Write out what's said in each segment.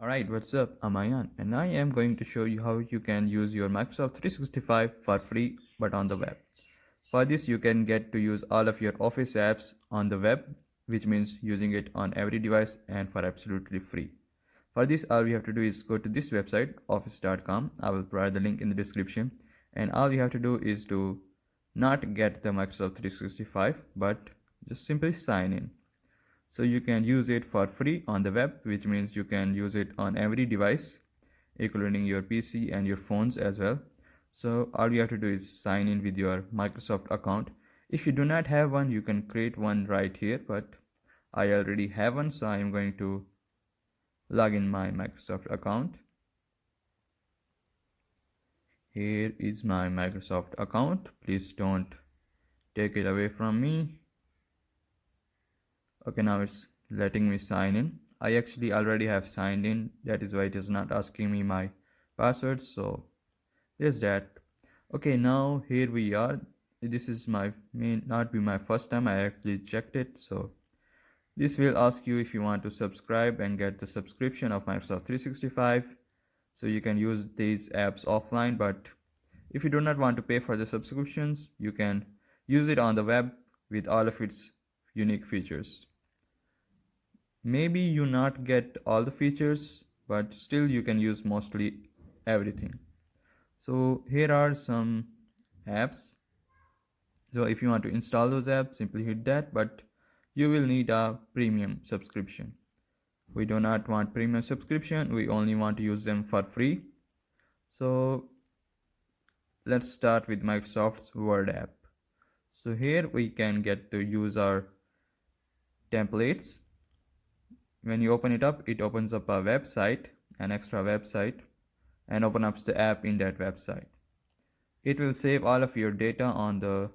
Alright, what's up? I'm Ayan and I am going to show you how you can use your Microsoft 365 for free but on the web. For this you can get to use all of your Office apps on the web, which means using it on every device and for absolutely free. For this all we have to do is go to this website office.com. I will provide the link in the description, and all you have to do is to not get the Microsoft 365 but just simply sign in. So you can use it for free on the web, which means you can use it on every device, including your PC and your phones as well. So all you have to do is sign in with your Microsoft account. If you do not have one, you can create one right here, but I already have one, so I am going to log in my Microsoft account. Here is my Microsoft account. Please don't take it away from me. Okay, now it's letting me sign in. I actually already have signed in, that is why it is not asking me my password, so there's that. Okay, now here we are. This is may not be my first time. I actually checked it, so this will ask you if you want to subscribe and get the subscription of Microsoft 365, so you can use these apps offline. But if you do not want to pay for the subscriptions, you can use it on the web with all of its unique features. Maybe you not get all the features, but still you can use mostly everything. So here are some apps. So if you want to install those apps, simply hit that, but you will need a premium subscription. We do not want premium subscription, we only want to use them for free. So let's start with Microsoft's Word app. So here we can get to use our templates. When you open it up, it opens up a website, an extra website, and open up the app in that website. It will save all of your data on the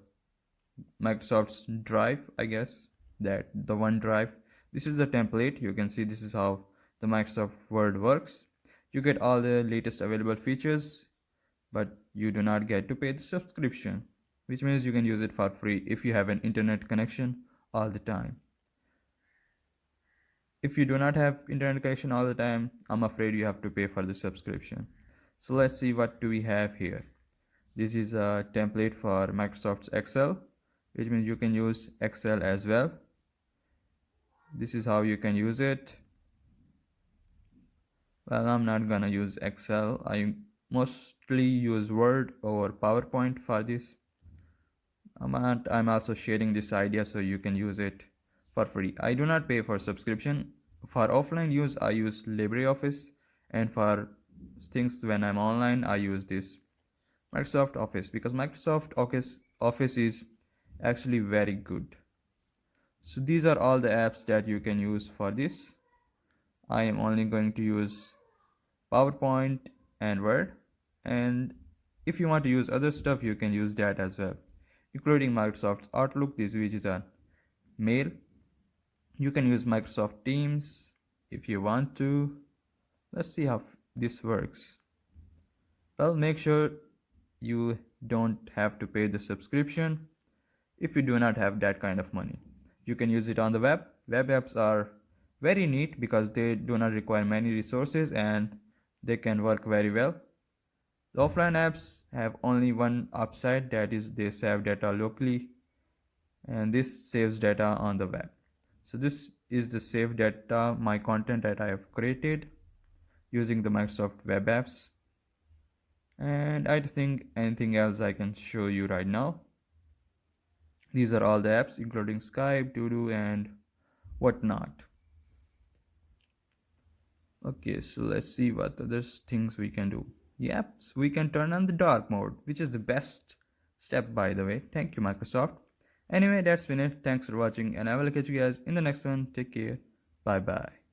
Microsoft's Drive, I guess, that the OneDrive. This is the template. You can see this is how the Microsoft Word works. You get all the latest available features, but you do not get to pay the subscription, which means you can use it for free if you have an internet connection all the time. If you do not have internet connection all the time, I'm afraid you have to pay for the subscription. So let's see what do we have here. This is a template for Microsoft's Excel, which means you can use Excel as well. This is how you can use it. Well, I'm not gonna use Excel. I mostly use Word or PowerPoint for this. I'm also sharing this idea so you can use it for free. I do not pay for subscription. For offline use, I use LibreOffice, and for things when I'm online, I use this Microsoft Office, because Microsoft Office is actually very good. So these are all the apps that you can use for this. I am only going to use PowerPoint and Word, and if you want to use other stuff, you can use that as well, including Microsoft Outlook, which is a mail. You can use Microsoft Teams if you want to. Let's see how this works. Well, make sure you don't have to pay the subscription if you do not have that kind of money. You can use it on the web. Web apps are very neat because they do not require many resources and they can work very well. The offline apps have only one upside, that is they save data locally, and this saves data on the web. So this is the save data, my content that I have created using the Microsoft Web Apps. And I don't think anything else I can show you right now. These are all the apps, including Skype, To-Do, and whatnot. Okay, so let's see what other things we can do. Yep, so we can turn on the dark mode, which is the best step, by the way. Thank you, Microsoft. Anyway, that's been it. Thanks for watching, and I will catch you guys in the next one. Take care. Bye bye.